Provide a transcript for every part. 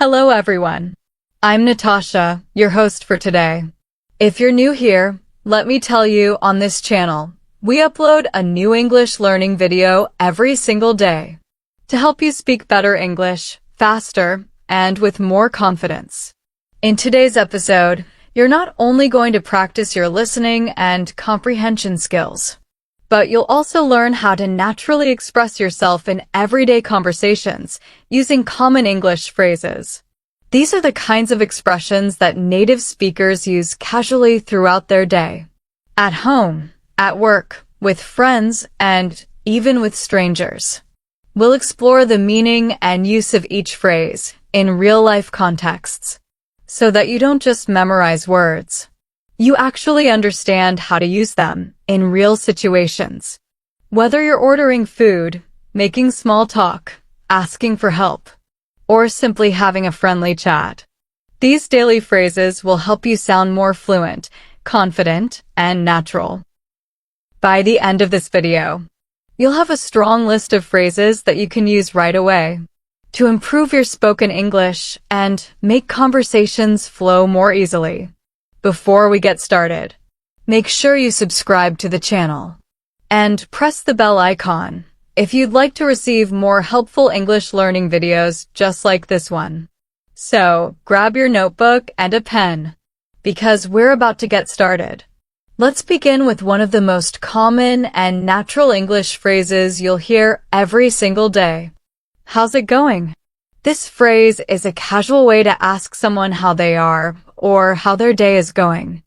Hello everyone. I'm Natasha, your host for today. If you're new here, let me tell you on this channel, we upload a new English learning video every single day to help you speak better English, faster, and with more confidence. In today's episode, you're not only going to practice your listening and comprehension skills, but you'll also learn how to naturally express yourself in everyday conversations using common English phrases. These are the kinds of expressions that native speakers use casually throughout their day. At home, at work, with friends, and even with strangers. We'll explore the meaning and use of each phrase in real-life contexts, so that you don't just memorize words. You actually understand how to use them in real situations. Whether you're ordering food, making small talk, asking for help, or simply having a friendly chat. These daily phrases will help you sound more fluent, confident, and natural. By the end of this video, you'll have a strong list of phrases that you can use right away to improve your spoken English and make conversations flow more easily. Before we get started, make sure you subscribe to the channel and press the bell icon if you'd like to receive more helpful English learning videos just like this one. So, grab your notebook and a pen, because we're about to get started. Let's begin with one of the most common and natural English phrases you'll hear every single day. How's it going? This phrase is a casual way to ask someone how they are or how their day is going.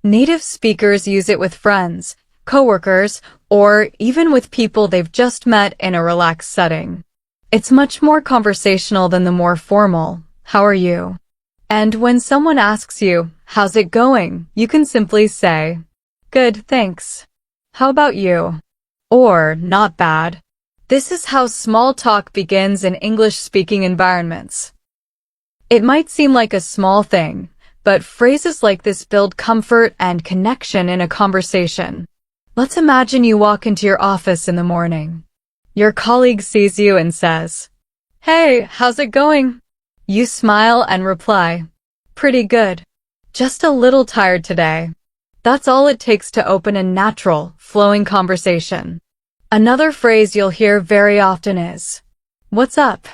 Native speakers use it with friends, coworkers, or even with people they've just met in a relaxed setting. It's much more conversational than the more formal, "How are you?" And when someone asks you, "How's it going?" you can simply say, "Good, thanks. How about you?" Or, "Not bad." This is how small talk begins in English-speaking environments. It might seem like a small thing, but phrases like this build comfort and connection in a conversation. Let's imagine you walk into your office in the morning. Your colleague sees you and says, "Hey, how's it going?" You smile and reply, "Pretty good. Just a little tired today." That's all it takes to open a natural, flowing conversation. Another phrase you'll hear very often is, "What's up?"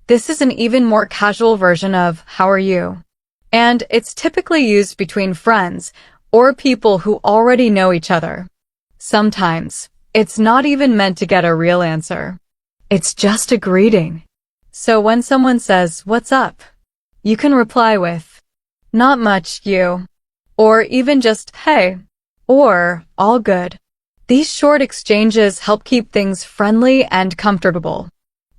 This is an even more casual version of, "How are you?" And it's typically used between friends or people who already know each other. Sometimes, it's not even meant to get a real answer. It's just a greeting. So when someone says, "What's up?" you can reply with, "Not much, you." Or even just, "Hey," or "All good." These short exchanges help keep things friendly and comfortable.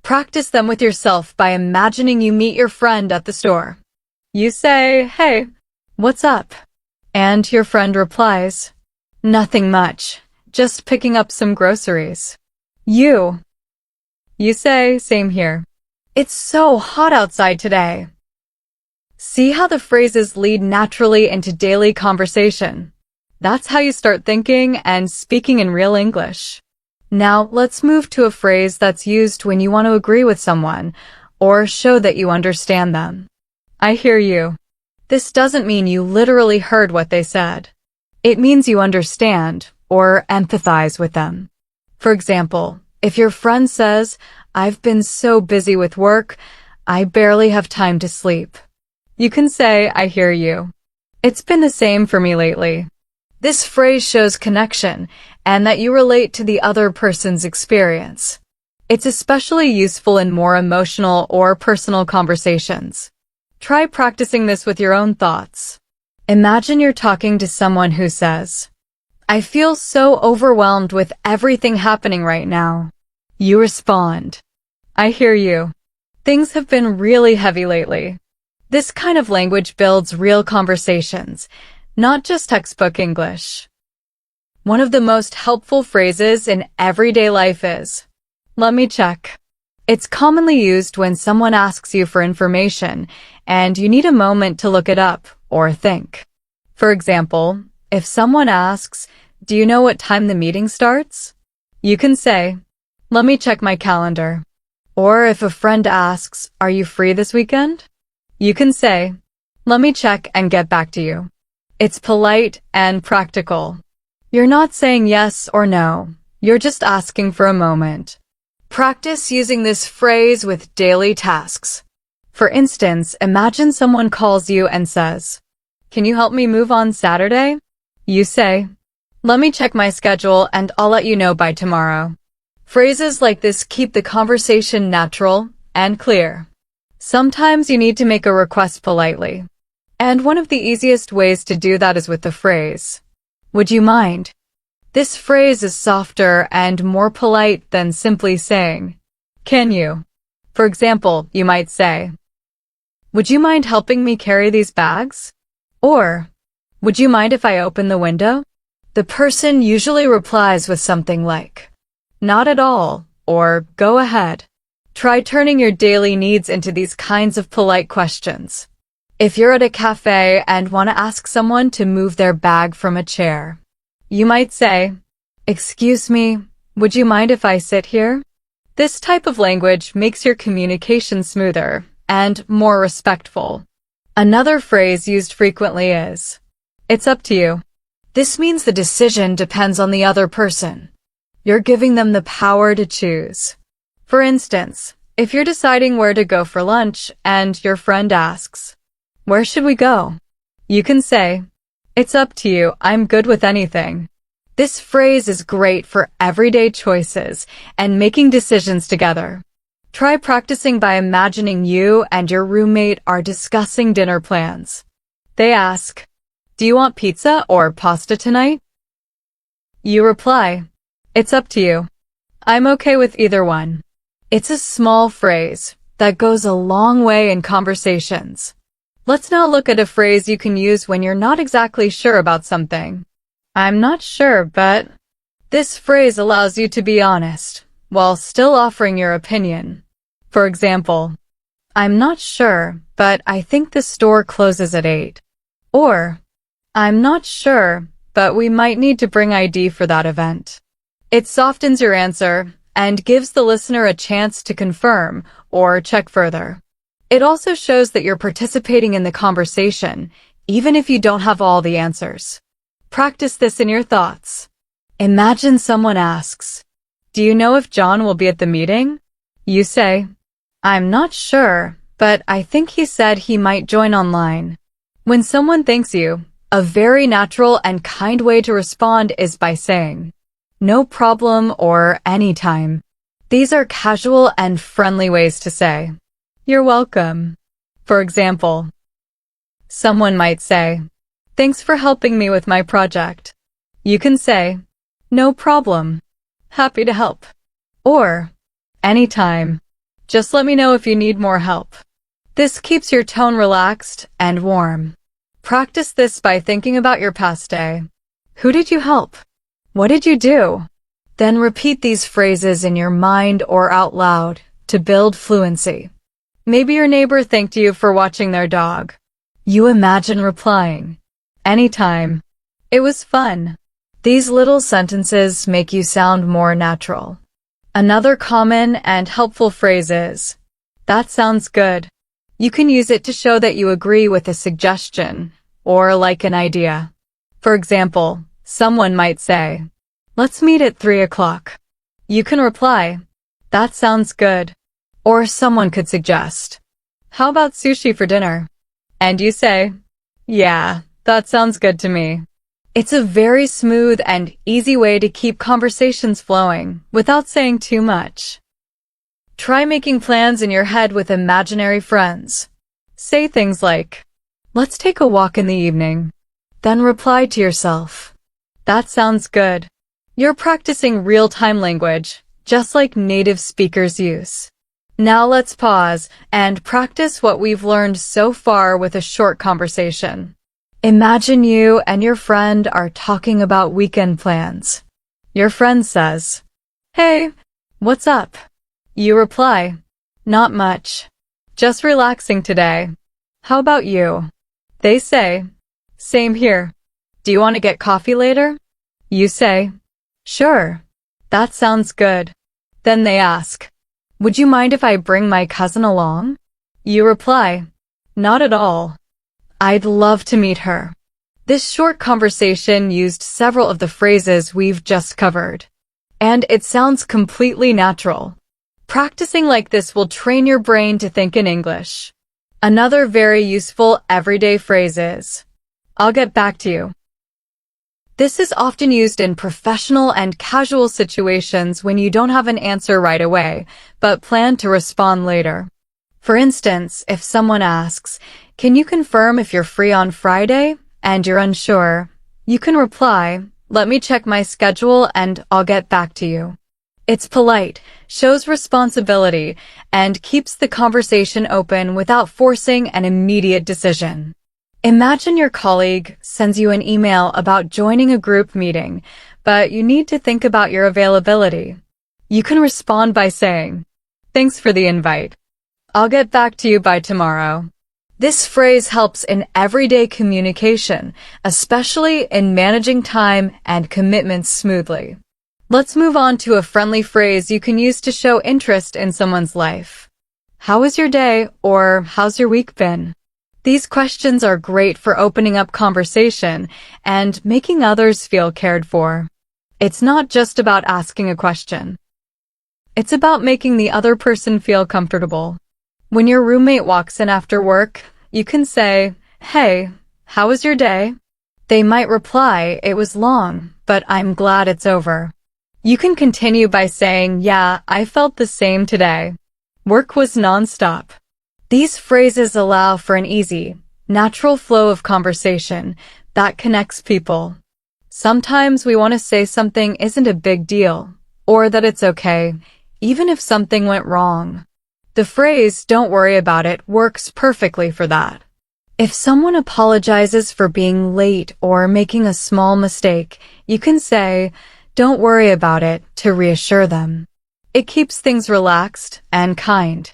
Practice them with yourself by imagining you meet your friend at the store. You say, "Hey, what's up?" And your friend replies, "Nothing much, just picking up some groceries." You say, "Same here. It's so hot outside today." See how the phrases lead naturally into daily conversation. That's how you start thinking and speaking in real English. Now, let's move to a phrase that's used when you want to agree with someone or show that you understand them. "I hear you." This doesn't mean you literally heard what they said. It means you understand or empathize with them. For example, if your friend says, "I've been so busy with work, I barely have time to sleep," you can say, "I hear you. It's been the same for me lately." This phrase shows connection and that you relate to the other person's experience. It's especially useful in more emotional or personal conversations. Try practicing this with your own thoughts. Imagine you're talking to someone who says, "I feel so overwhelmed with everything happening right now." You respond, "I hear you. Things have been really heavy lately." This kind of language builds real conversations, not just textbook English. One of the most helpful phrases in everyday life is, "Let me check." It's commonly used when someone asks you for information and you need a moment to look it up or think. For example, if someone asks, "Do you know what time the meeting starts?" you can say, "Let me check my calendar." Or if a friend asks, "Are you free this weekend?" You can say, "Let me check and get back to you." It's polite and practical. You're not saying yes or no. You're just asking for a moment. Practice using this phrase with daily tasks. For instance, imagine someone calls you and says, "Can you help me move on Saturday?" You say, "Let me check my schedule and I'll let you know by tomorrow." Phrases like this keep the conversation natural and clear. Sometimes you need to make a request politely. And one of the easiest ways to do that is with the phrase, "Would you mind?" This phrase is softer and more polite than simply saying, "Can you?" For example, you might say, "Would you mind helping me carry these bags?" Or, "Would you mind if I open the window?" The person usually replies with something like, "Not at all," or "Go ahead." Try turning your daily needs into these kinds of polite questions. If you're at a cafe and want to ask someone to move their bag from a chair, you might say, "Excuse me, would you mind if I sit here?" This type of language makes your communication smoother and more respectful. Another phrase used frequently is, "It's up to you." This means the decision depends on the other person. You're giving them the power to choose. For instance, if you're deciding where to go for lunch and your friend asks, "Where should we go?" You can say, "It's up to you, I'm good with anything." This phrase is great for everyday choices and making decisions together. Try practicing by imagining you and your roommate are discussing dinner plans. They ask, "Do you want pizza or pasta tonight?" You reply, "It's up to you. I'm okay with either one." It's a small phrase that goes a long way in conversations. Let's now look at a phrase you can use when you're not exactly sure about something. "I'm not sure, but..." This phrase allows you to be honest while still offering your opinion. For example, "I'm not sure, but I think the store closes at 8. Or, "I'm not sure, but we might need to bring ID for that event." It softens your answer and gives the listener a chance to confirm or check further. It also shows that you're participating in the conversation, even if you don't have all the answers. Practice this in your thoughts. Imagine someone asks, "Do you know if John will be at the meeting?" You say, "I'm not sure, but I think he said he might join online." When someone thanks you, a very natural and kind way to respond is by saying, "No problem" or "anytime." These are casual and friendly ways to say, "You're welcome." For example, someone might say, "Thanks for helping me with my project." You can say, "No problem. Happy to help." Or, "Anytime. Just let me know if you need more help." This keeps your tone relaxed and warm. Practice this by thinking about your past day. Who did you help? What did you do? Then repeat these phrases in your mind or out loud to build fluency. Maybe your neighbor thanked you for watching their dog. You imagine replying, "Anytime. It was fun." These little sentences make you sound more natural. Another common and helpful phrase is, "That sounds good." You can use it to show that you agree with a suggestion or like an idea. For example, someone might say, "Let's meet at 3 o'clock." You can reply, "That sounds good." Or someone could suggest, "How about sushi for dinner?" And you say, "Yeah, that sounds good to me." It's a very smooth and easy way to keep conversations flowing without saying too much. Try making plans in your head with imaginary friends. Say things like, "Let's take a walk in the evening." Then reply to yourself, "That sounds good." You're practicing real-time language, just like native speakers use. Now let's pause and practice what we've learned so far with a short conversation. Imagine you and your friend are talking about weekend plans. Your friend says, "Hey, what's up?" You reply, "Not much. Just relaxing today. How about you?" They say, "Same here. Do you want to get coffee later?" You say, "Sure. That sounds good." Then they ask, "Would you mind if I bring my cousin along?" You reply, Not at all. I'd love to meet her. This short conversation used several of the phrases we've just covered, and it sounds completely natural. Practicing like this will train your brain to think in English. Another very useful everyday phrase is, "I'll get back to you." This is often used in professional and casual situations when you don't have an answer right away, but plan to respond later. For instance, if someone asks, "Can you confirm if you're free on Friday?" and you're unsure, you can reply, "Let me check my schedule and I'll get back to you." It's polite, shows responsibility, and keeps the conversation open without forcing an immediate decision. Imagine your colleague sends you an email about joining a group meeting, but you need to think about your availability. You can respond by saying, "Thanks for the invite. I'll get back to you by tomorrow." This phrase helps in everyday communication, especially in managing time and commitments smoothly. Let's move on to a friendly phrase you can use to show interest in someone's life. "How was your day?" or "How's your week been?" These questions are great for opening up conversation and making others feel cared for. It's not just about asking a question. It's about making the other person feel comfortable. When your roommate walks in after work, you can say, "Hey, how was your day?" They might reply, "It was long, but I'm glad it's over." You can continue by saying, "Yeah, I felt the same today. Work was nonstop." These phrases allow for an easy, natural flow of conversation that connects people. Sometimes we want to say something isn't a big deal, or that it's okay, even if something went wrong. The phrase, "Don't worry about it," works perfectly for that. If someone apologizes for being late or making a small mistake, you can say, "Don't worry about it," to reassure them. It keeps things relaxed and kind.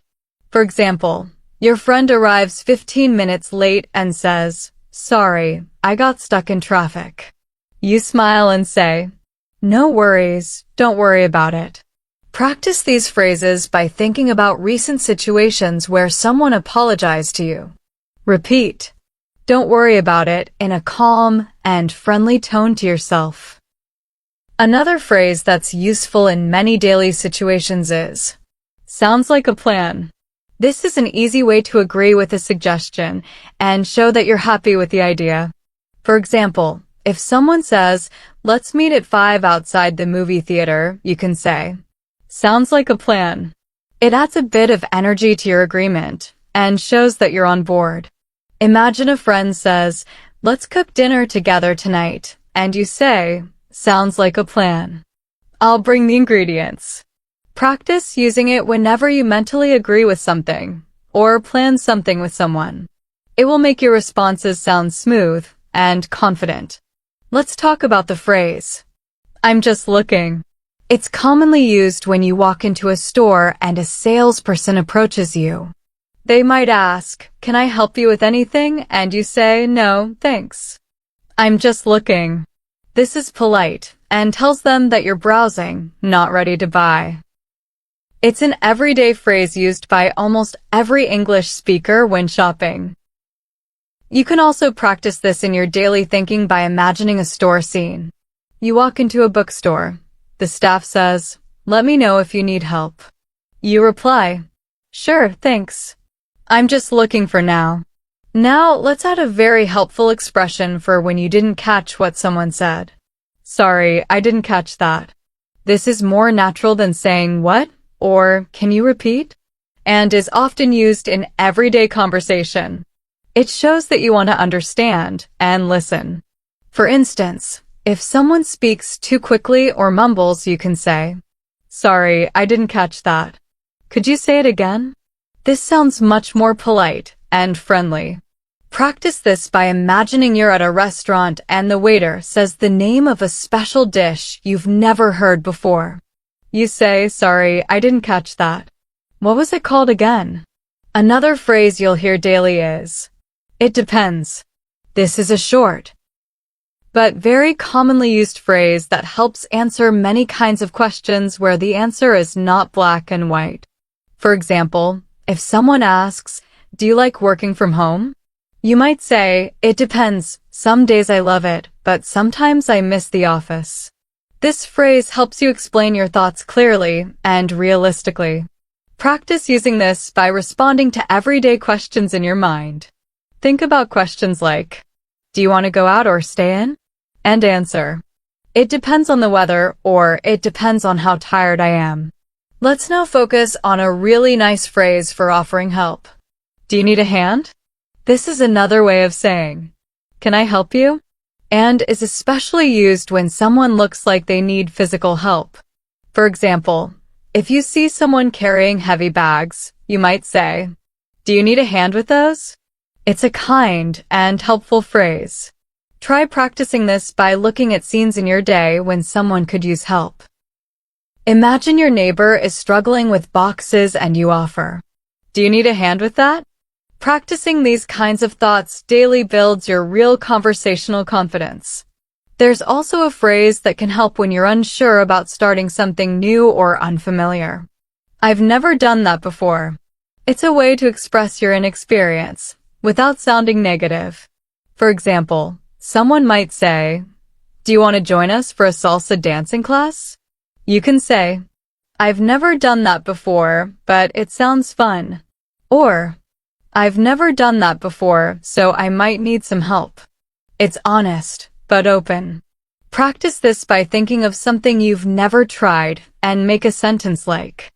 For example, your friend arrives 15 minutes late and says, "Sorry, I got stuck in traffic." You smile and say, "No worries, don't worry about it." Practice these phrases by thinking about recent situations where someone apologized to you. Repeat, "Don't worry about it," in a calm and friendly tone to yourself. Another phrase that's useful in many daily situations is, "Sounds like a plan." This is an easy way to agree with a suggestion and show that you're happy with the idea. For example, if someone says, "Let's meet at 5 outside the movie theater," you can say, "Sounds like a plan." It adds a bit of energy to your agreement and shows that you're on board. Imagine a friend says, "Let's cook dinner together tonight," and you say, "Sounds like a plan. I'll bring the ingredients." Practice using it whenever you mentally agree with something or plan something with someone. It will make your responses sound smooth and confident. Let's talk about the phrase, "I'm just looking." It's commonly used when you walk into a store and a salesperson approaches you. They might ask, "Can I help you with anything?" and you say, "No, thanks. I'm just looking." This is polite and tells them that you're browsing, not ready to buy. It's an everyday phrase used by almost every English speaker when shopping. You can also practice this in your daily thinking by imagining a store scene. You walk into a bookstore. The staff says, "Let me know if you need help." You reply, "Sure, thanks. I'm just looking for now." Now, let's add a very helpful expression for when you didn't catch what someone said. "Sorry, I didn't catch that." This is more natural than saying, "What?" or "Can you repeat?" and is often used in everyday conversation. It shows that you want to understand and listen. For instance, if someone speaks too quickly or mumbles, you can say, "Sorry, I didn't catch that. Could you say it again?" This sounds much more polite and friendly. Practice this by imagining you're at a restaurant and the waiter says the name of a special dish you've never heard before. You say, "Sorry, I didn't catch that. What was it called again?" Another phrase you'll hear daily is, "It depends." This is a short, but very commonly used phrase that helps answer many kinds of questions where the answer is not black and white. For example, if someone asks, Do you like working from home? You might say, it depends. Some days I love it, but sometimes I miss the office. This phrase helps you explain your thoughts clearly and realistically. Practice using this by responding to everyday questions in your mind. Think about questions like, do you want to go out or stay in? And answer, it depends on the weather, or it depends on how tired I am. Let's now focus on a really nice phrase for offering help. Do you need a hand? This is another way of saying, can I help you? And is especially used when someone looks like they need physical help. For example, if you see someone carrying heavy bags, you might say, do you need a hand with those? It's a kind and helpful phrase. Try practicing this by looking at scenes in your day when someone could use help. Imagine your neighbor is struggling with boxes and you offer, do you need a hand with that? Practicing these kinds of thoughts daily builds your real conversational confidence. There's also a phrase that can help when you're unsure about starting something new or unfamiliar. I've never done that before. It's a way to express your inexperience without sounding negative. For example, someone might say, do you want to join us for a salsa dancing class? You can say, I've never done that before, but it sounds fun. Or, I've never done that before, so I might need some help. It's honest, but open. Practice this by thinking of something you've never tried and make a sentence like,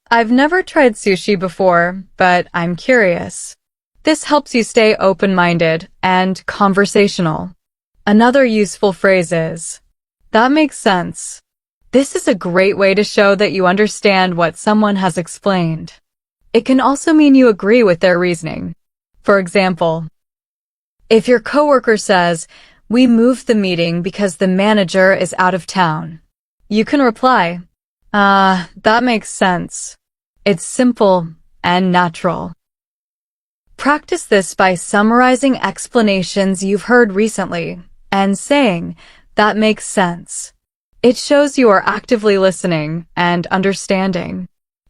I've never tried sushi before, but I'm curious. This helps you stay open-minded and conversational. Another useful phrase is, that makes sense. This is a great way to show that you understand what someone has explained. It can also mean you agree with their reasoning. For example, if your coworker says, we moved the meeting because the manager is out of town, you can reply, that makes sense. It's simple and natural. Practice this by summarizing explanations you've heard recently and saying, that makes sense. It shows you are actively listening and understanding.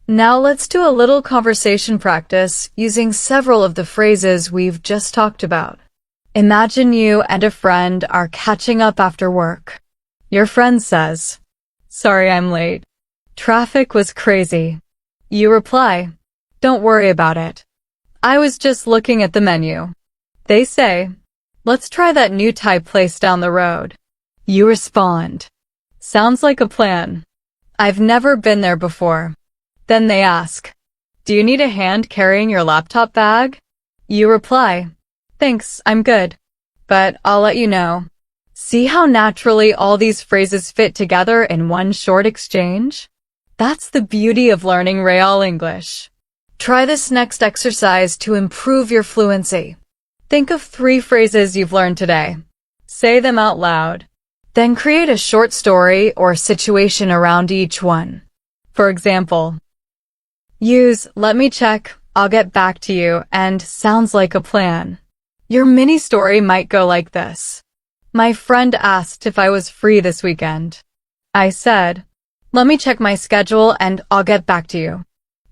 Now let's do a little conversation practice using several of the phrases we've just talked about. Imagine you and a friend are catching up after work. Your friend says, sorry I'm late. Traffic was crazy. You reply, don't worry about it. I was just looking at the menu. They say, let's try that new Thai place down the road. You respond, sounds like a plan. I've never been there before. Then they ask, do you need a hand carrying your laptop bag? You reply, thanks, I'm good. But I'll let you know. See how naturally all these phrases fit together in one short exchange? That's the beauty of learning Real English. Try this next exercise to improve your fluency. Think of 3 phrases you've learned today. Say them out loud. Then create a short story or situation around each one. For example, use let me check, I'll get back to you, and sounds like a plan. Your mini story might go like this. My friend asked if I was free this weekend. I said, let me check my schedule and I'll get back to you.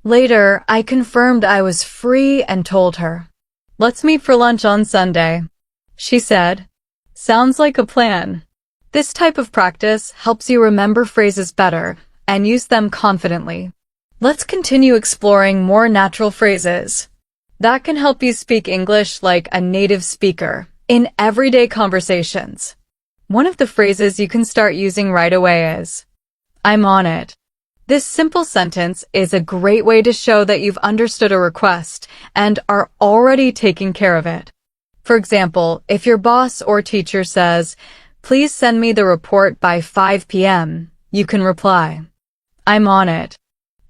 Later, I confirmed I was free and told her, let's meet for lunch on Sunday. She said, sounds like a plan. This type of practice helps you remember phrases better and use them confidently. Let's continue exploring more natural phrases that can help you speak English like a native speaker in everyday conversations. One of the phrases you can start using right away is, I'm on it. This simple sentence is a great way to show that you've understood a request and are already taking care of it. For example, if your boss or teacher says, please send me the report by 5 p.m., you can reply, I'm on it.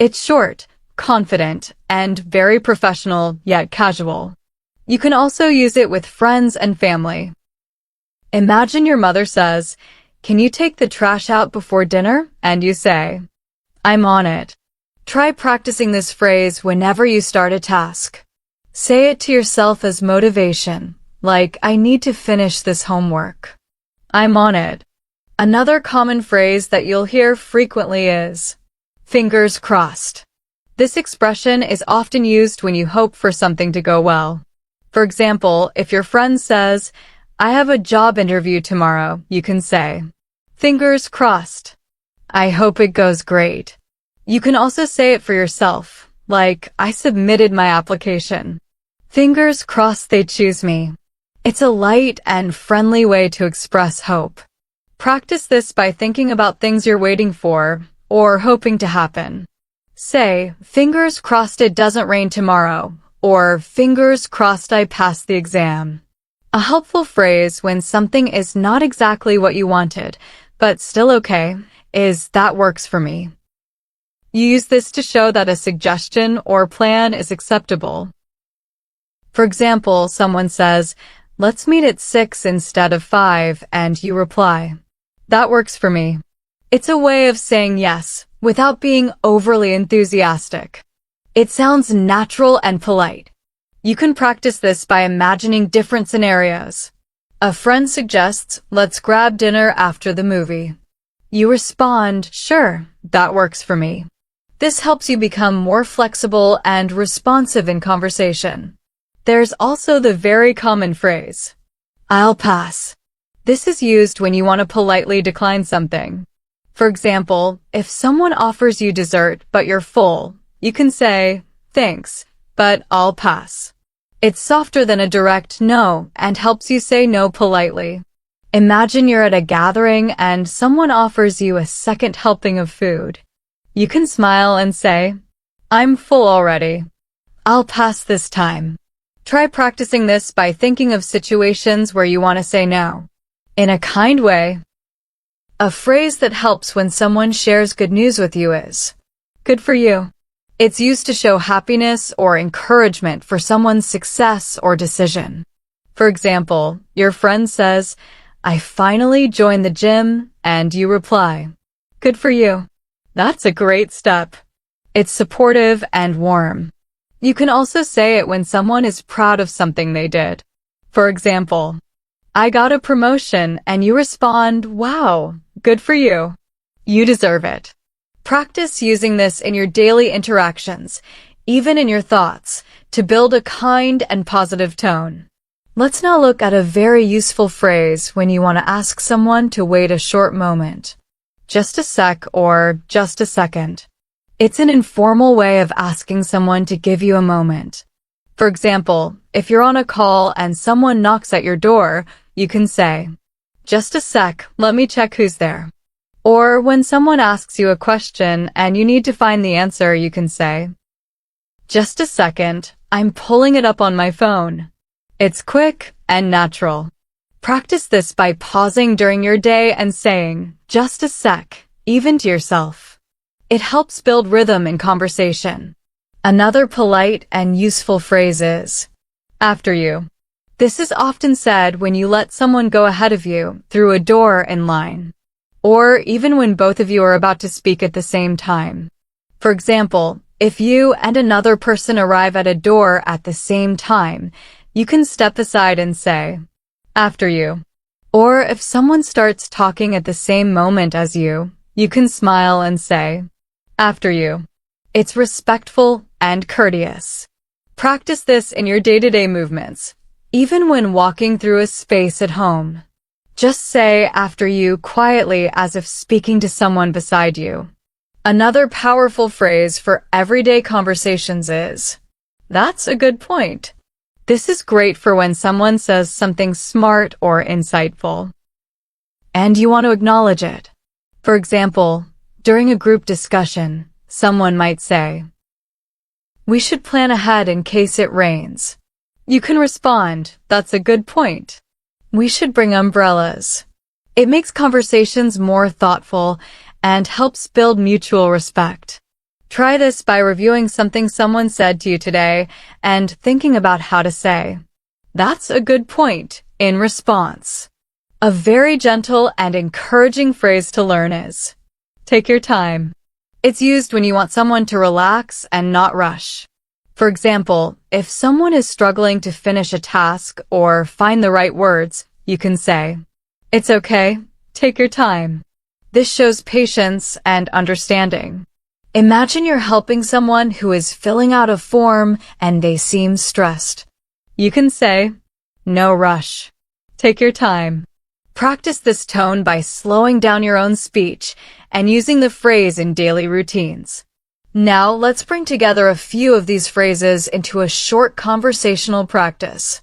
It's short, confident, and very professional yet casual. You can also use it with friends and family. Imagine your mother says, can you take the trash out before dinner? And you say, I'm on it. Try practicing this phrase whenever you start a task. Say it to yourself as motivation, like I need to finish this homework. I'm on it. Another common phrase that you'll hear frequently is, fingers crossed. This expression is often used when you hope for something to go well. For example, if your friend says, "I have a job interview tomorrow," you can say, "Fingers crossed. I hope it goes great." You can also say it for yourself, like, "I submitted my application. Fingers crossed they choose me." It's a light and friendly way to express hope. Practice this by thinking about things you're waiting for or hoping to happen. Say, "Fingers crossed it doesn't rain tomorrow," or "Fingers crossed I pass the exam." A helpful phrase when something is not exactly what you wanted, but still okay, is "that works for me." You use this to show that a suggestion or plan is acceptable. For example, someone says, "Let's meet at 6 instead of 5, and you reply, "That works for me." It's a way of saying yes without being overly enthusiastic. It sounds natural and polite. You can practice this by imagining different scenarios. A friend suggests, "Let's grab dinner after the movie." You respond, "Sure, that works for me." This helps you become more flexible and responsive in conversation. There's also the very common phrase, "I'll pass." This is used when you want to politely decline something. For example, if someone offers you dessert but you're full, you can say, "Thanks, but I'll pass." It's softer than a direct no and helps you say no politely. Imagine you're at a gathering and someone offers you a second helping of food. You can smile and say, "I'm full already. I'll pass this time." Try practicing this by thinking of situations where you want to say no in a kind way. A phrase that helps when someone shares good news with you is, "Good for you." It's used to show happiness or encouragement for someone's success or decision. For example, your friend says, "I finally joined the gym," and you reply, "Good for you. That's a great step." It's supportive and warm. You can also say it when someone is proud of something they did. For example, "I got a promotion," and you respond, "Wow, good for you. You deserve it." Practice using this in your daily interactions, even in your thoughts, to build a kind and positive tone. Let's now look at a very useful phrase when you want to ask someone to wait a short moment. Just a sec or just a second. It's an informal way of asking someone to give you a moment. For example, if you're on a call and someone knocks at your door, you can say, "Just a sec, let me check who's there." Or when someone asks you a question and you need to find the answer, you can say, "Just a second, I'm pulling it up on my phone." It's quick and natural. Practice this by pausing during your day and saying, "Just a sec," even to yourself. It helps build rhythm in conversation. Another polite and useful phrase is, "After you." This is often said when you let someone go ahead of you through a door in line, or even when both of you are about to speak at the same time. For example, if you and another person arrive at a door at the same time, you can step aside and say, "After you." Or if someone starts talking at the same moment as you can smile and say, "After you." It's respectful and courteous. Practice this in your day-to-day movements, even when walking through a space at home. Just say "after you" quietly as if speaking to someone beside you. Another powerful phrase for everyday conversations is, "That's a good point." This is great for when someone says something smart or insightful, and you want to acknowledge it. For example, during a group discussion, someone might say, "We should plan ahead in case it rains." You can respond, "That's a good point. We should bring umbrellas." It makes conversations more thoughtful and helps build mutual respect. Try this by reviewing something someone said to you today and thinking about how to say, "That's a good point," in response. A very gentle and encouraging phrase to learn is, "Take your time." It's used when you want someone to relax and not rush. For example, if someone is struggling to finish a task or find the right words, you can say, "It's okay, take your time." This shows patience and understanding. Imagine you're helping someone who is filling out a form and they seem stressed. You can say, "No rush. Take your time." Practice this tone by slowing down your own speech and using the phrase in daily routines. Now, let's bring together a few of these phrases into a short conversational practice.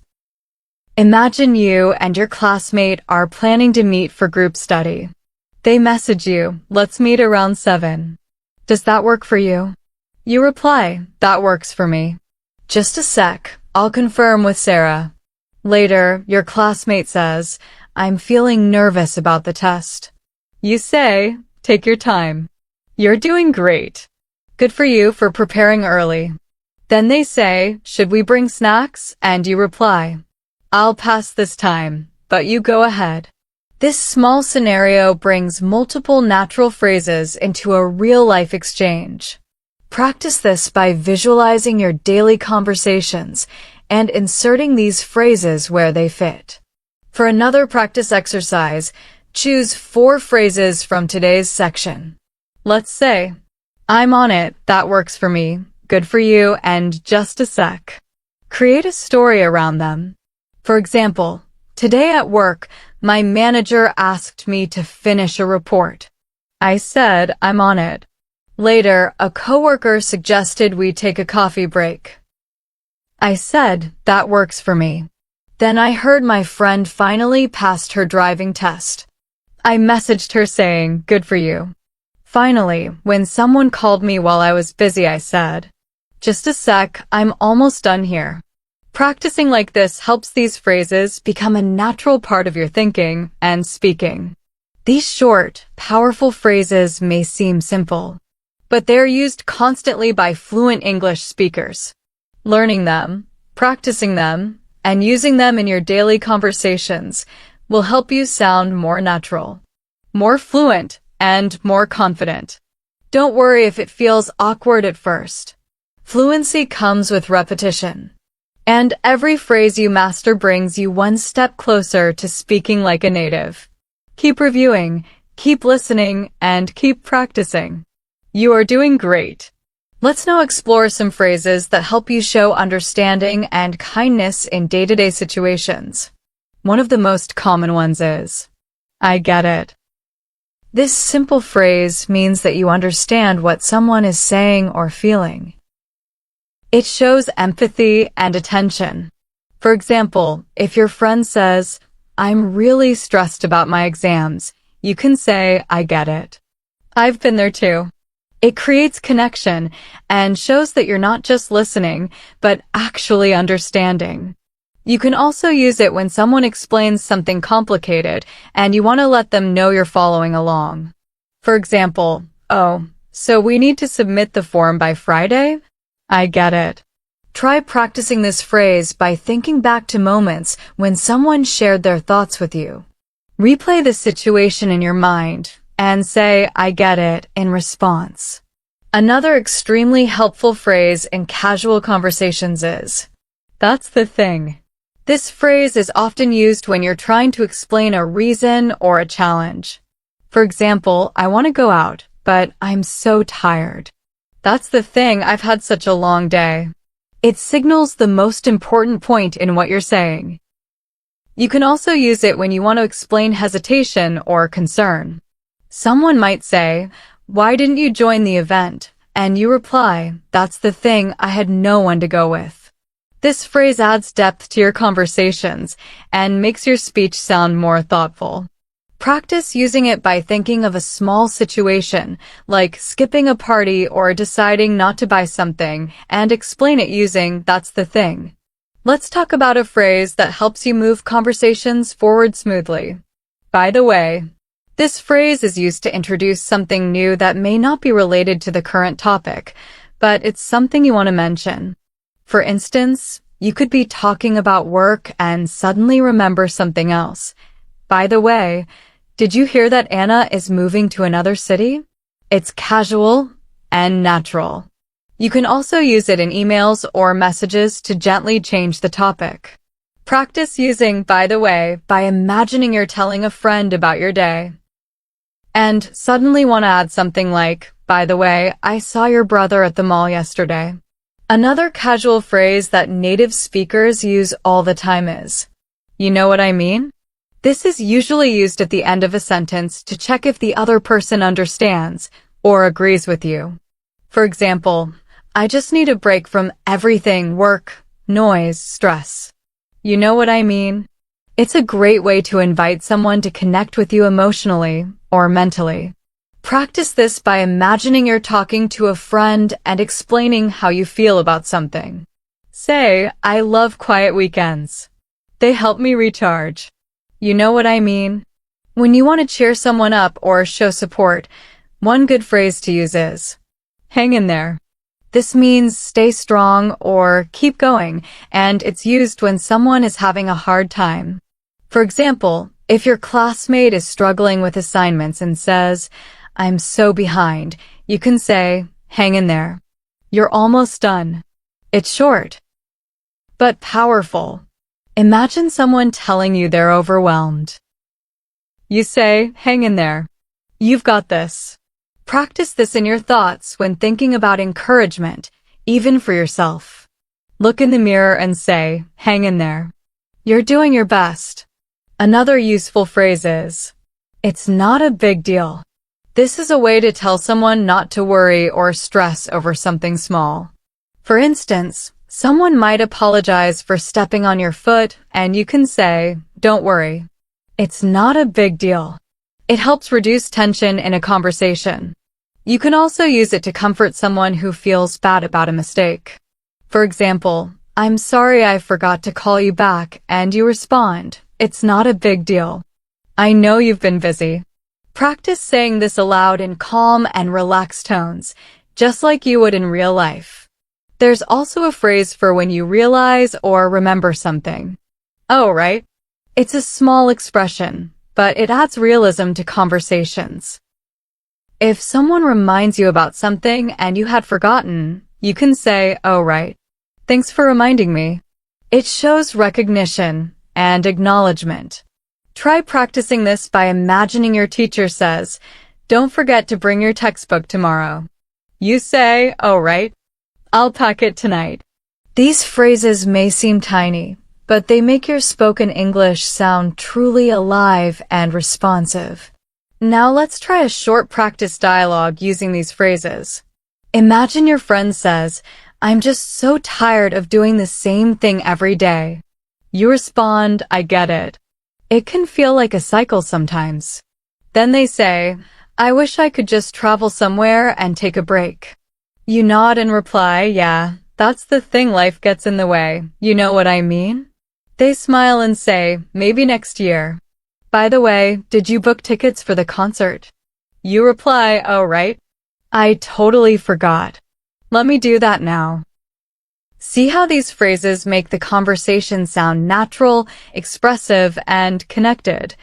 Imagine you and your classmate are planning to meet for group study. They message you, "Let's meet around 7. Does that work for you?" You reply, "That works for me. Just a sec, I'll confirm with Sarah." Later, your classmate says, "I'm feeling nervous about the test." You say, "Take your time. You're doing great. Good for you for preparing early." Then they say, "Should we bring snacks?" And you reply, "I'll pass this time, but you go ahead." This small scenario brings multiple natural phrases into a real-life exchange. Practice this by visualizing your daily conversations and inserting these phrases where they fit. For another practice exercise, choose 4 phrases from today's section. Let's say, "I'm on it, that works for me, good for you, and just a sec." Create a story around them. For example, today at work, my manager asked me to finish a report. I said, "I'm on it." Later, a coworker suggested we take a coffee break. I said, "That works for me." Then I heard my friend finally passed her driving test. I messaged her saying, "Good for you." Finally, when someone called me while I was busy, I said, "Just a sec, I'm almost done here." Practicing like this helps these phrases become a natural part of your thinking and speaking. These short, powerful phrases may seem simple, but they're used constantly by fluent English speakers. Learning them, practicing them, and using them in your daily conversations will help you sound more natural, more fluent, and more confident. Don't worry if it feels awkward at first. Fluency comes with repetition, and every phrase you master brings you one step closer to speaking like a native. Keep reviewing, keep listening, and keep practicing. You are doing great. Let's now explore some phrases that help you show understanding and kindness in day-to-day situations. One of the most common ones is, "I get it." This simple phrase means that you understand what someone is saying or feeling. It shows empathy and attention. For example, if your friend says, "I'm really stressed about my exams," you can say, "I get it. I've been there too." It creates connection and shows that you're not just listening, but actually understanding. You can also use it when someone explains something complicated and you want to let them know you're following along. For example, "Oh, so we need to submit the form by Friday? I get it." Try practicing this phrase by thinking back to moments when someone shared their thoughts with you. Replay the situation in your mind and say, "I get it," in response. Another extremely helpful phrase in casual conversations is, "That's the thing." This phrase is often used when you're trying to explain a reason or a challenge. For example, "I want to go out, but I'm so tired." That's the thing, I've had such a long day. It signals the most important point in what you're saying. You can also use it when you want to explain hesitation or concern. Someone might say, "Why didn't you join the event?" And you reply, "That's the thing, I had no one to go with." This phrase adds depth to your conversations and makes your speech sound more thoughtful. Practice using it by thinking of a small situation, like skipping a party or deciding not to buy something, and explain it using "that's the thing." Let's talk about a phrase that helps you move conversations forward smoothly. By the way, this phrase is used to introduce something new that may not be related to the current topic, but it's something you want to mention. For instance, you could be talking about work and suddenly remember something else. "By the way, did you hear that Anna is moving to another city?" It's casual and natural. You can also use it in emails or messages to gently change the topic. Practice using "by the way" by imagining you're telling a friend about your day. and suddenly want to add something like, by the way, I saw your brother at the mall yesterday. Another casual phrase that native speakers use all the time is, you know what I mean? This is usually used at the end of a sentence to check if the other person understands or agrees with you. For example, I just need a break from everything, work, noise, stress. You know what I mean? It's a great way to invite someone to connect with you emotionally or mentally. Practice this by imagining you're talking to a friend and explaining how you feel about something. Say, I love quiet weekends. They help me recharge. You know what I mean? When you want to cheer someone up or show support, one good phrase to use is, hang in there. This means stay strong or keep going, and it's used when someone is having a hard time. For example, if your classmate is struggling with assignments and says, I'm so behind, you can say, hang in there. You're almost done. It's short, but powerful. Imagine someone telling you they're overwhelmed. You say, hang in there. You've got this. Practice this in your thoughts when thinking about encouragement, even for yourself. Look in the mirror and say, hang in there. You're doing your best. Another useful phrase is, it's not a big deal. This is a way to tell someone not to worry or stress over something small. For instance, someone might apologize for stepping on your foot, and you can say, don't worry. It's not a big deal. It helps reduce tension in a conversation. You can also use it to comfort someone who feels bad about a mistake. For example, I'm sorry I forgot to call you back, and you respond, it's not a big deal. I know you've been busy. Practice saying this aloud in calm and relaxed tones, just like you would in real life. There's also a phrase for when you realize or remember something. Oh, right? It's a small expression, but it adds realism to conversations. If someone reminds you about something and you had forgotten, you can say, oh, right. Thanks for reminding me. It shows recognition and acknowledgement. Try practicing this by imagining your teacher says, don't forget to bring your textbook tomorrow. You say, oh, right. I'll pack it tonight. These phrases may seem tiny, but they make your spoken English sound truly alive and responsive. Now let's try a short practice dialogue using these phrases. Imagine your friend says, I'm just so tired of doing the same thing every day. You respond, I get it. It can feel like a cycle sometimes. Then they say, I wish I could just travel somewhere and take a break. You nod and reply, yeah, that's the thing, life gets in the way. You know what I mean? They smile and say, maybe next year. By the way, did you book tickets for the concert? You reply, oh, right. I totally forgot. Let me do that now. See how these phrases make the conversation sound natural, expressive, and connected.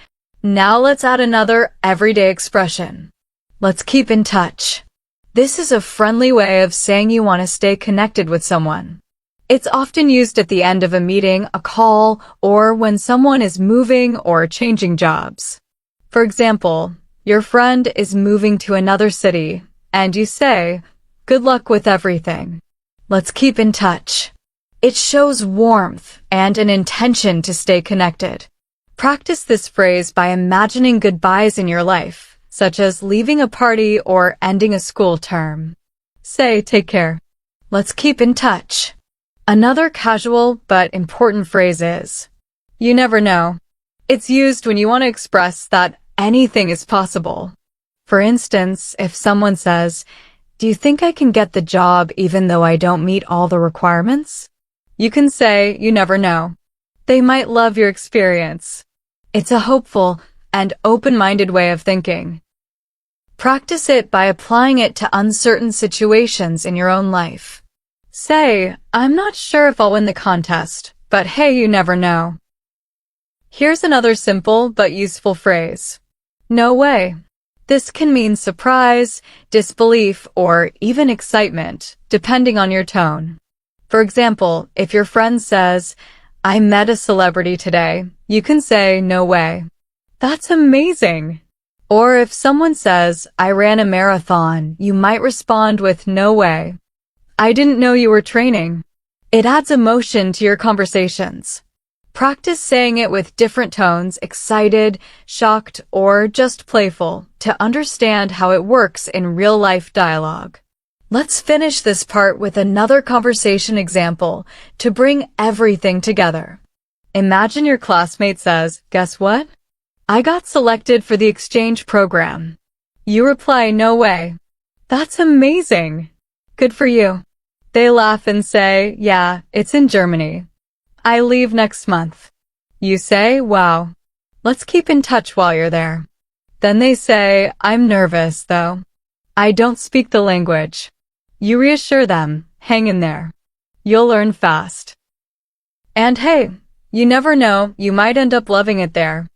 Now let's add another everyday expression. Let's keep in touch. This is a friendly way of saying you want to stay connected with someone. It's often used at the end of a meeting, a call, or when someone is moving or changing jobs. For example, your friend is moving to another city, and you say, good luck with everything. Let's keep in touch. It shows warmth and an intention to stay connected. Practice this phrase by imagining goodbyes in your life, such as leaving a party or ending a school term. Say, take care. Let's keep in touch. Another casual but important phrase is, you never know. It's used when you want to express that anything is possible. For instance, if someone says, do you think I can get the job even though I don't meet all the requirements? You can say, you never know. They might love your experience. It's a hopeful and open-minded way of thinking. Practice it by applying it to uncertain situations in your own life. Say, I'm not sure if I'll win the contest, but hey, you never know. Here's another simple but useful phrase. No way. This can mean surprise, disbelief, or even excitement, depending on your tone. For example, if your friend says, I met a celebrity today, you can say, no way. That's amazing. Or if someone says, I ran a marathon, you might respond with, no way. I didn't know you were training. It adds emotion to your conversations. Practice saying it with different tones, excited, shocked, or just playful, to understand how it works in real-life dialogue. Let's finish this part with another conversation example to bring everything together. Imagine your classmate says, guess what? I got selected for the exchange program. You reply, no way. That's amazing. Good for you. They laugh and say, yeah, it's in Germany. I leave next month. You say, wow. Let's keep in touch while you're there. Then they say, I'm nervous, though. I don't speak the language. You reassure them, hang in there. You'll learn fast. And hey, you never know, you might end up loving it there.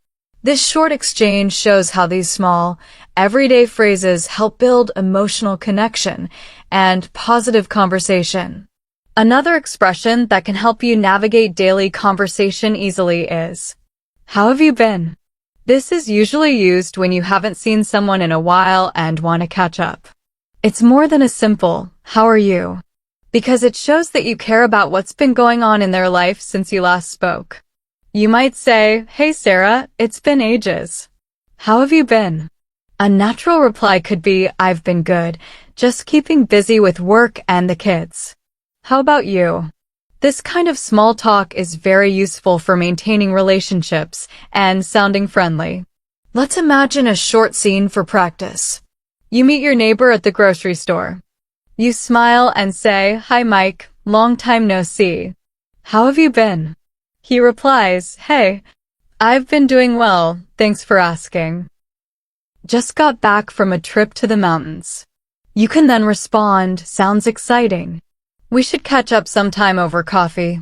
This short exchange shows how these small, everyday phrases help build emotional connection and positive conversation. Another expression that can help you navigate daily conversation easily is, how have you been? This is usually used when you haven't seen someone in a while and want to catch up. It's more than a simple, how are you? Because it shows that you care about what's been going on in their life since you last spoke. You might say, hey Sarah, it's been ages. How have you been? A natural reply could be, I've been good, just keeping busy with work and the kids. How about you? This kind of small talk is very useful for maintaining relationships and sounding friendly. Let's imagine a short scene for practice. You meet your neighbor at the grocery store. You smile and say, hi Mike, long time no see. How have you been? He replies, hey, I've been doing well, thanks for asking. Just got back from a trip to the mountains. You can then respond, sounds exciting. We should catch up sometime over coffee.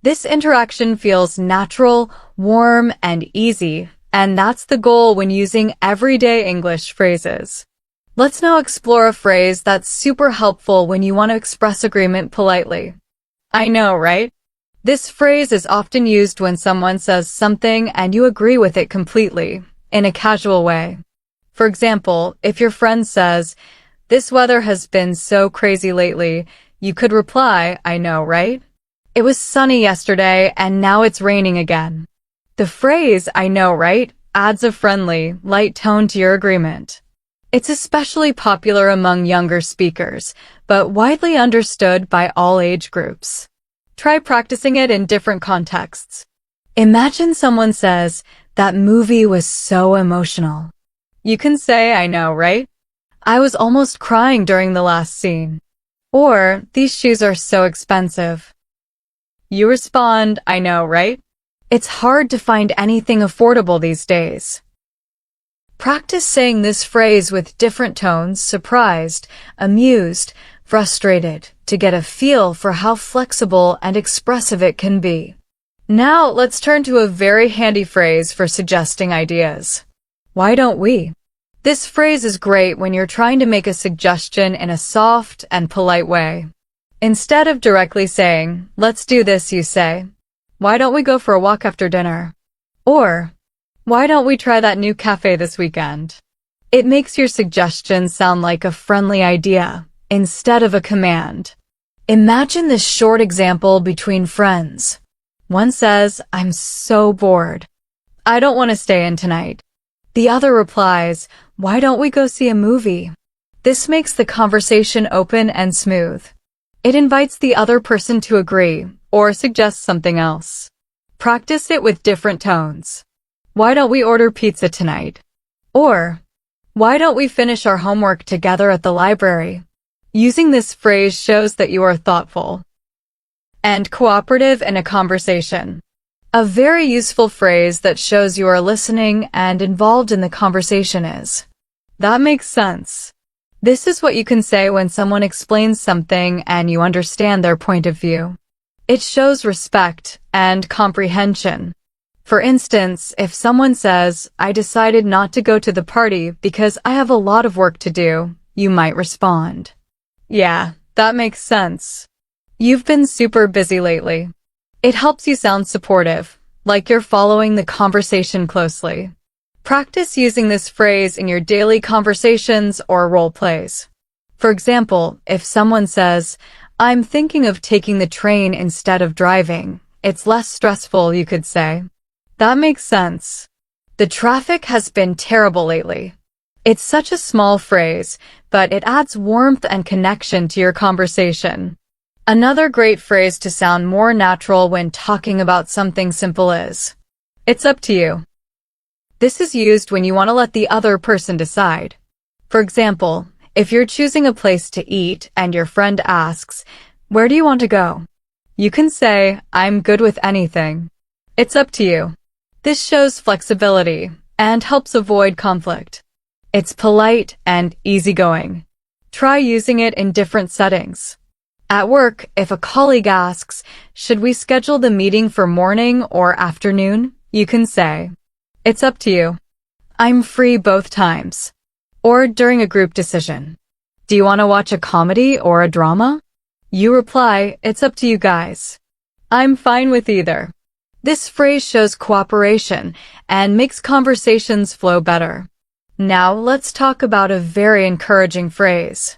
This interaction feels natural, warm, and easy, and that's the goal when using everyday English phrases. Let's now explore a phrase that's super helpful when you want to express agreement politely. I know, right? This phrase is often used when someone says something and you agree with it completely, in a casual way. For example, if your friend says, this weather has been so crazy lately, you could reply, I know, right? It was sunny yesterday and now it's raining again. The phrase, I know, right, adds a friendly, light tone to your agreement. It's especially popular among younger speakers, but widely understood by all age groups. Try practicing it in different contexts. Imagine someone says, that movie was so emotional. You can say, I know, right? I was almost crying during the last scene. Or, these shoes are so expensive. You respond, I know, right? It's hard to find anything affordable these days. Practice saying this phrase with different tones, surprised, amused, frustrated, to get a feel for how flexible and expressive it can be. Now, let's turn to a very handy phrase for suggesting ideas. Why don't we? This phrase is great when you're trying to make a suggestion in a soft and polite way. Instead of directly saying, let's do this, you say, why don't we go for a walk after dinner? Or, why don't we try that new cafe this weekend? It makes your suggestion sound like a friendly idea, instead of a command. Imagine this short example between friends. One says, I'm so bored. I don't want to stay in tonight. The other replies, why don't we go see a movie? This makes the conversation open and smooth. It invites the other person to agree, or suggest something else. Practice it with different tones. Why don't we order pizza tonight? Or, why don't we finish our homework together at the library? Using this phrase shows that you are thoughtful and cooperative in a conversation. A very useful phrase that shows you are listening and involved in the conversation is, that makes sense. This is what you can say when someone explains something and you understand their point of view. It shows respect and comprehension. For instance, if someone says, I decided not to go to the party because I have a lot of work to do, you might respond, yeah, that makes sense. You've been super busy lately. It helps you sound supportive, like you're following the conversation closely. Practice using this phrase in your daily conversations or role plays. For example, if someone says, "I'm thinking of taking the train instead of driving," it's less stressful, you could say. That makes sense. The traffic has been terrible lately. It's such a small phrase, but it adds warmth and connection to your conversation. Another great phrase to sound more natural when talking about something simple is, "It's up to you." This is used when you want to let the other person decide. For example, if you're choosing a place to eat and your friend asks, "Where do you want to go?" You can say, "I'm good with anything. It's up to you." This shows flexibility and helps avoid conflict. It's polite and easygoing. Try using it in different settings. At work, if a colleague asks, "Should we schedule the meeting for morning or afternoon?" you can say, "It's up to you. I'm free both times." Or during a group decision, "Do you want to watch a comedy or a drama?" You reply, "It's up to you guys. I'm fine with either." This phrase shows cooperation and makes conversations flow better. Now let's talk about a very encouraging phrase.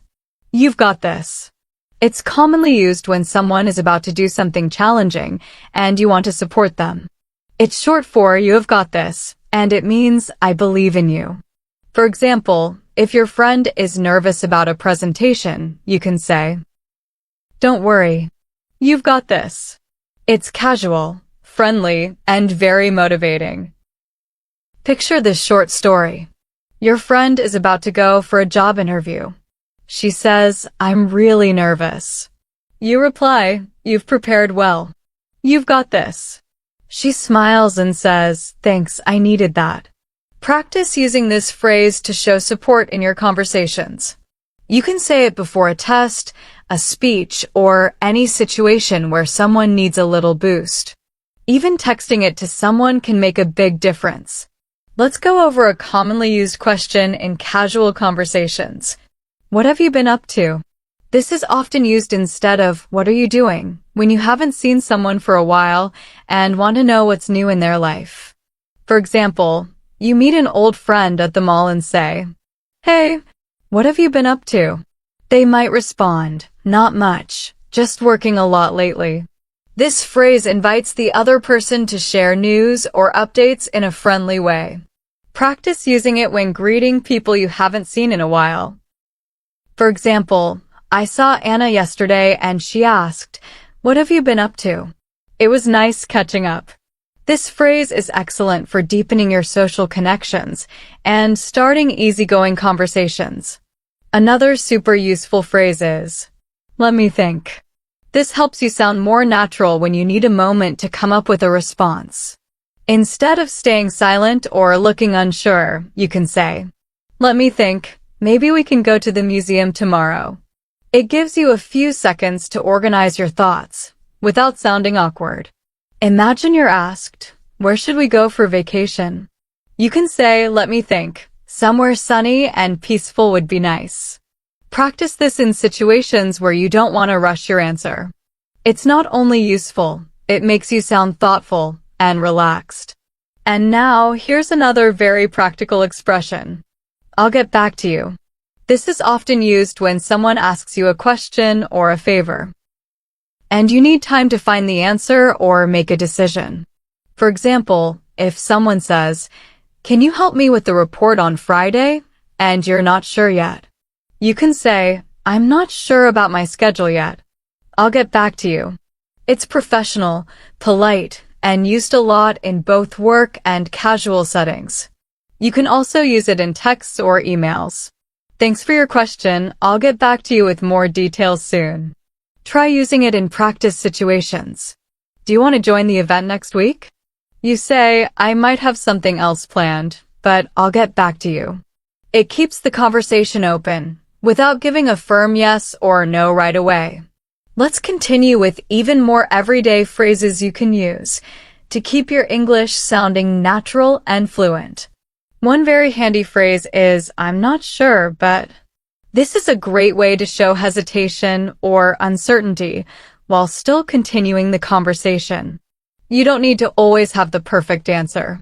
"You've got this." It's commonly used when someone is about to do something challenging and you want to support them. It's short for "You have got this," and it means "I believe in you." For example, if your friend is nervous about a presentation, you can say, "Don't worry. You've got this." It's casual, friendly, and very motivating. Picture this short story. Your friend is about to go for a job interview. She says, "I'm really nervous." You reply, "You've prepared well. You've got this." She smiles and says, "Thanks, I needed that." Practice using this phrase to show support in your conversations. You can say it before a test, a speech, or any situation where someone needs a little boost. Even texting it to someone can make a big difference. Let's go over a commonly used question in casual conversations. What have you been up to? This is often used instead of "What are you doing?" when you haven't seen someone for a while and want to know what's new in their life. For example, you meet an old friend at the mall and say, "Hey, what have you been up to?" They might respond, "Not much, just working a lot lately." This phrase invites the other person to share news or updates in a friendly way. Practice using it when greeting people you haven't seen in a while. For example, I saw Anna yesterday and she asked, "What have you been up to?" It was nice catching up. This phrase is excellent for deepening your social connections and starting easygoing conversations. Another super useful phrase is, "Let me think." This helps you sound more natural when you need a moment to come up with a response. Instead of staying silent or looking unsure, you can say, "Let me think, maybe we can go to the museum tomorrow." It gives you a few seconds to organize your thoughts without sounding awkward. Imagine you're asked, "Where should we go for vacation?" You can say, "Let me think, somewhere sunny and peaceful would be nice." Practice this in situations where you don't want to rush your answer. It's not only useful, it makes you sound thoughtful and relaxed. And now, here's another very practical expression. "I'll get back to you." This is often used when someone asks you a question or a favor, and you need time to find the answer or make a decision. For example, if someone says, "Can you help me with the report on Friday?" and you're not sure yet, you can say, "I'm not sure about my schedule yet. I'll get back to you." It's professional, polite, and used a lot in both work and casual settings. You can also use it in texts or emails. Thanks for your question. I'll get back to you with more details soon. Try using it in practice situations. Do you want to join the event next week? You say, "I might have something else planned, but I'll get back to you." It keeps the conversation open, without giving a firm yes or no right away. Let's continue with even more everyday phrases you can use to keep your English sounding natural and fluent. One very handy phrase is, "I'm not sure, but..." This is a great way to show hesitation or uncertainty while still continuing the conversation. You don't need to always have the perfect answer.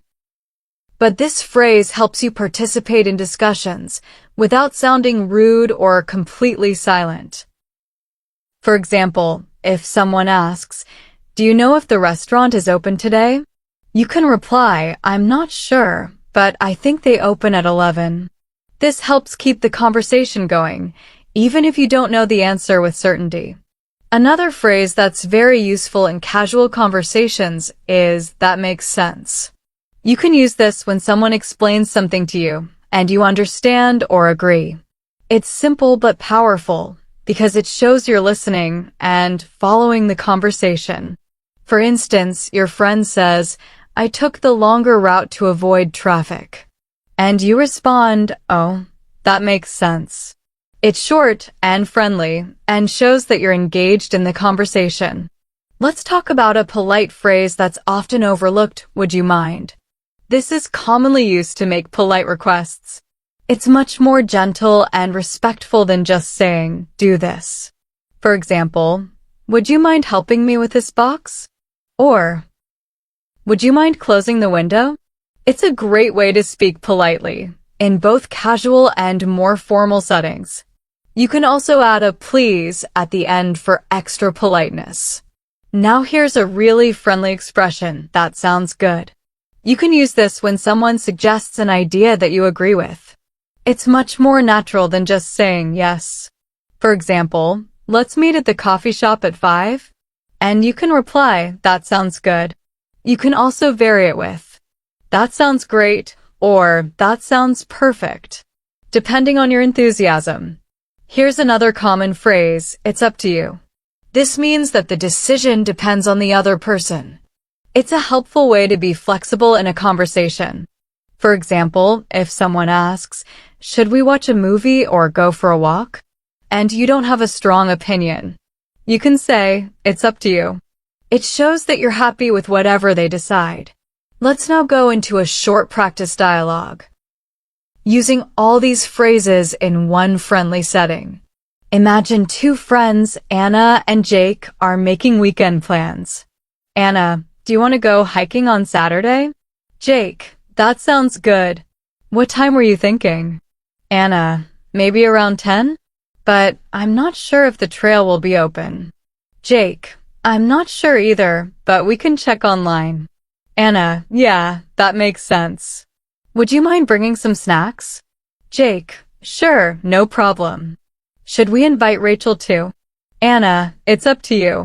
but this phrase helps you participate in discussions without sounding rude or completely silent. For example, if someone asks, "Do you know if the restaurant is open today?" You can reply, "I'm not sure, but I think they open at 11. This helps keep the conversation going, even if you don't know the answer with certainty. Another phrase that's very useful in casual conversations is "that makes sense." You can use this when someone explains something to you and you understand or agree. It's simple but powerful because it shows you're listening and following the conversation. For instance, your friend says, "I took the longer route to avoid traffic." And you respond, "Oh, that makes sense." It's short and friendly and shows that you're engaged in the conversation. Let's talk about a polite phrase that's often overlooked, "would you mind?" This is commonly used to make polite requests. It's much more gentle and respectful than just saying, "do this." For example, "Would you mind helping me with this box?" Or, "Would you mind closing the window?" It's a great way to speak politely, in both casual and more formal settings. You can also add a "please" at the end for extra politeness. Now here's a really friendly expression that sounds good. You can use this when someone suggests an idea that you agree with. It's much more natural than just saying yes. For example, "Let's meet at the coffee shop at 5. And you can reply, "That sounds good." You can also vary it with, "That sounds great," or "That sounds perfect," depending on your enthusiasm. Here's another common phrase, "it's up to you." This means that the decision depends on the other person. It's a helpful way to be flexible in a conversation. For example, if someone asks, "Should we watch a movie or go for a walk?" and you don't have a strong opinion, you can say, "It's up to you." It shows that you're happy with whatever they decide. Let's now go into a short practice dialogue. Using all these phrases in one friendly setting. Imagine two friends, Anna and Jake, are making weekend plans. Anna, "Do you want to go hiking on Saturday?" Jake, "That sounds good. What time were you thinking?" Anna, "Maybe around 10? But I'm not sure if the trail will be open." Jake, "I'm not sure either, but we can check online." Anna, "Yeah, that makes sense. Would you mind bringing some snacks?" Jake, "Sure, no problem. Should we invite Rachel too?" Anna, "It's up to you.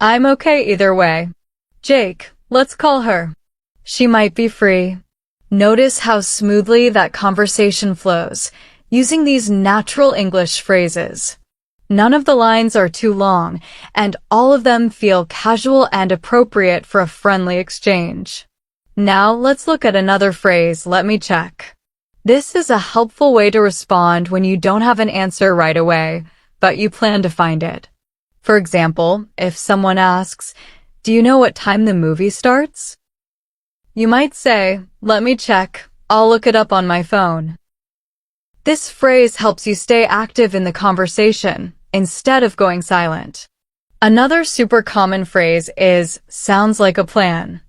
I'm okay either way." Jake, "Let's call her. She might be free." Notice how smoothly that conversation flows, using these natural English phrases. None of the lines are too long, and all of them feel casual and appropriate for a friendly exchange. Now let's look at another phrase, "let me check." This is a helpful way to respond when you don't have an answer right away, but you plan to find it. For example, if someone asks, "Do you know what time the movie starts?" You might say, "Let me check. I'll look it up on my phone." This phrase helps you stay active in the conversation instead of going silent. Another super common phrase is "sounds like a plan."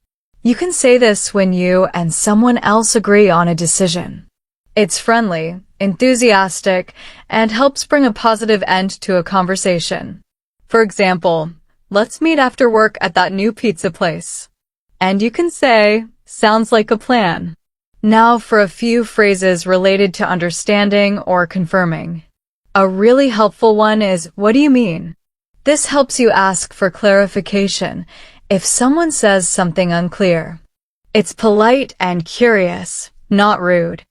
You can say this when you and someone else agree on a decision. It's friendly, enthusiastic, and helps bring a positive end to a conversation. For example, "Let's meet after work at that new pizza place." And you can say, "Sounds like a plan." Now for a few phrases related to understanding or confirming. A really helpful one is, "What do you mean?" This helps you ask for clarification if someone says something unclear. It's polite and curious, not rude.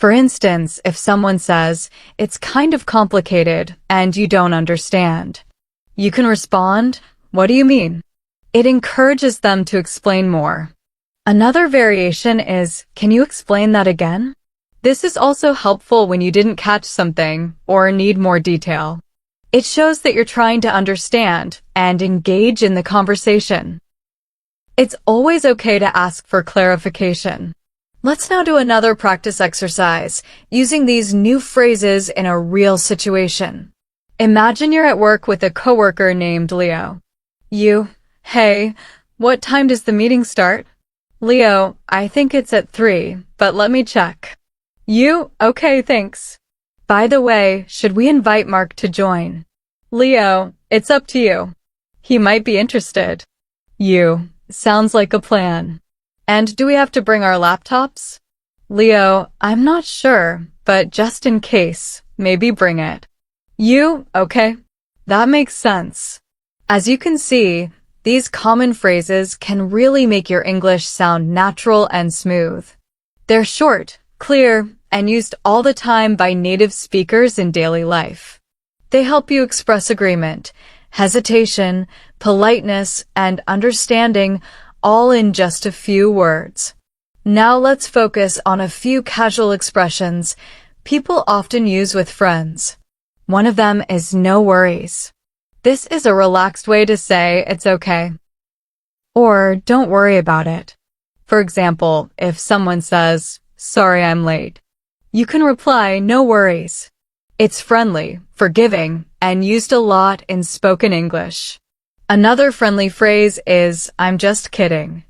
For instance, if someone says, "It's kind of complicated," and you don't understand, you can respond, "What do you mean?" It encourages them to explain more. Another variation is, "Can you explain that again?" This is also helpful when you didn't catch something or need more detail. It shows that you're trying to understand and engage in the conversation. It's always okay to ask for clarification. Let's now do another practice exercise, using these new phrases in a real situation. Imagine you're at work with a coworker named Leo. "Hey, what time does the meeting start?" Leo, I think it's at 3, but let me check. You? Okay, thanks. By the way, should we invite Mark to join? Leo, it's up to you. He might be interested. You. Sounds like a plan. And do we have to bring our laptops? Leo, I'm not sure, but just in case, maybe bring it. You? Okay. That makes sense. As you can see, these common phrases can really make your English sound natural and smooth. They're short, clear, and used all the time by native speakers in daily life. They help you express agreement, hesitation, politeness, and understanding all in just a few words. Now let's focus on a few casual expressions people often use with friends. One of them is no worries. This is a relaxed way to say it's okay. Or don't worry about it. For example, if someone says, sorry I'm late, you can reply, no worries. It's friendly, forgiving, and used a lot in spoken English. Another friendly phrase is, I'm just kidding.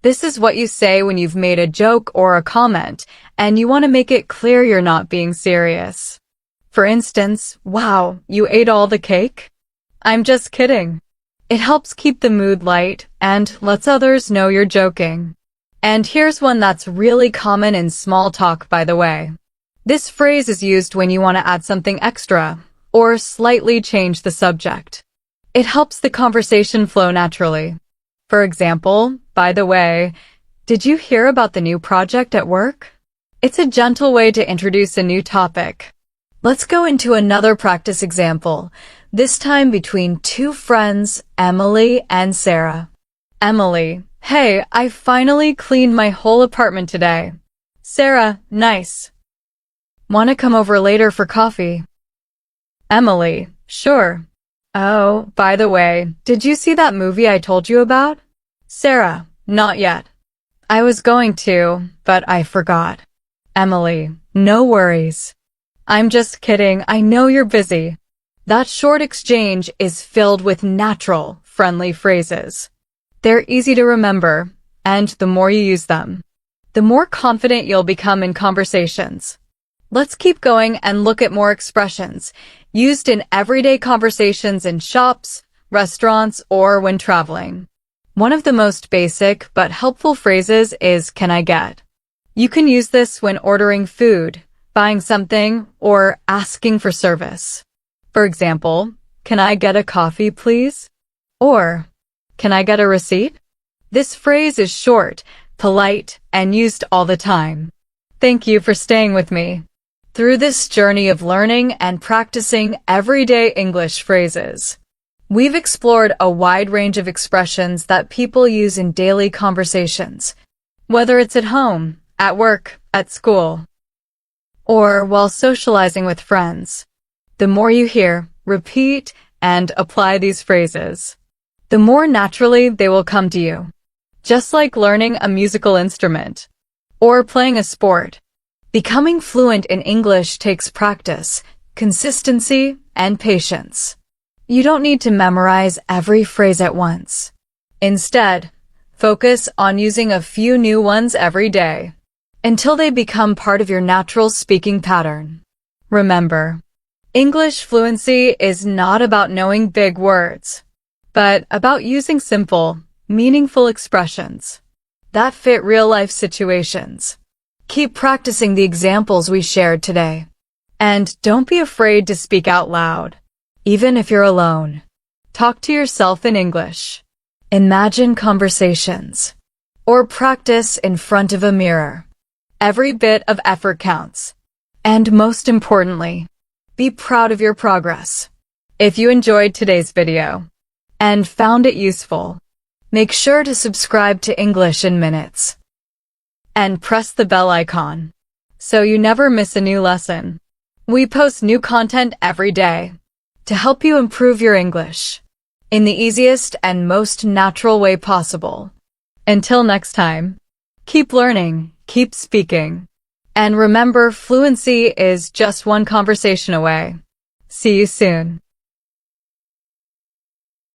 This is what you say when you've made a joke or a comment, and you want to make it clear you're not being serious. For instance, wow, you ate all the cake? I'm just kidding. It helps keep the mood light and lets others know you're joking. And here's one that's really common in small talk, by the way. This phrase is used when you want to add something extra or slightly change the subject. It helps the conversation flow naturally. For example, by the way, did you hear about the new project at work? It's a gentle way to introduce a new topic. Let's go into another practice example, this time between two friends, Emily and Sarah. Emily, hey, I finally cleaned my whole apartment today. Sarah, nice. Want to come over later for coffee? Emily, sure. Oh, by the way, did you see that movie I told you about? Sarah, not yet. I was going to, but I forgot. Emily, no worries. I'm just kidding, I know you're busy. That short exchange is filled with natural, friendly phrases. They're easy to remember, and the more you use them, the more confident you'll become in conversations. Let's keep going and look at more expressions used in everyday conversations in shops, restaurants, or when traveling. One of the most basic but helpful phrases is, can I get? You can use this when ordering food, buying something, or asking for service. For example, can I get a coffee, please? Or, can I get a receipt? This phrase is short, polite, and used all the time. Thank you for staying with me through this journey of learning and practicing everyday English phrases. We've explored a wide range of expressions that people use in daily conversations, whether it's at home, at work, at school, or while socializing with friends. The more you hear, repeat, and apply these phrases, the more naturally they will come to you. Just like learning a musical instrument or playing a sport, becoming fluent in English takes practice, consistency, and patience. You don't need to memorize every phrase at once. Instead, focus on using a few new ones every day until they become part of your natural speaking pattern. Remember, English fluency is not about knowing big words, but about using simple, meaningful expressions that fit real-life situations. Keep practicing the examples we shared today. And don't be afraid to speak out loud, even if you're alone. Talk to yourself in English. Imagine conversations, or practice in front of a mirror. Every bit of effort counts. And most importantly, be proud of your progress. If you enjoyed today's video and found it useful, make sure to subscribe to English in Minutes and press the bell icon so you never miss a new lesson. We post new content every day to help you improve your English in the easiest and most natural way possible. Until next time, keep learning, keep speaking, and remember, fluency is just one conversation away. See you soon.